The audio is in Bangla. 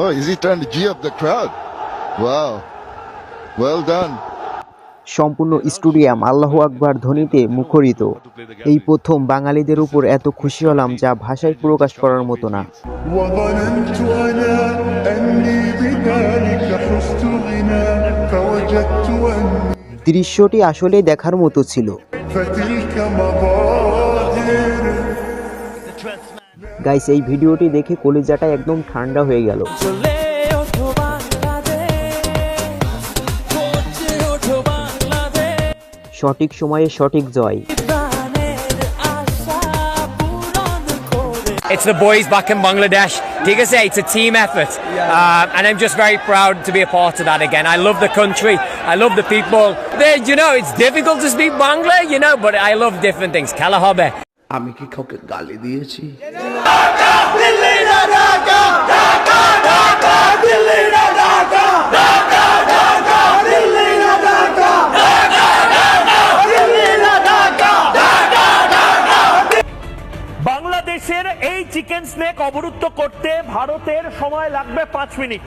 Oh, is he trying to G up the crowd? Wow. Well done. সম্পূর্ণ স্টেডিয়াম আল্লাহু আকবার ধ্বনিতে মুখরিত। এই প্রথম বাঙালিদের উপর এত খুশি হলাম যা ভাষায় প্রকাশ করার মতো না। وظننت أنا أني بذلك حزت غنى فوجدت أني দৃশ্যটি আসলে দেখার মতো ছিল। فتلك مظاهر গাইস, এই ভিডিওটি দেখে কলিজাটা একদম ঠান্ডা হয়ে গেল। সঠিক সময়ে সঠিক জয়। It's the boys back in Bangladesh. Like I say, it's a team effort. And I'm just very proud to be a part of that again. I love the country. I love the people. It's difficult to speak Bangla, but I love different things. Kala hobe. আমি কি কাউকে গালি দিয়েছি? বাংলাদেশের এই চিকেন স্নেক অবরুদ্ধ করতে ভারতের সময় লাগবে 5 মিনিট।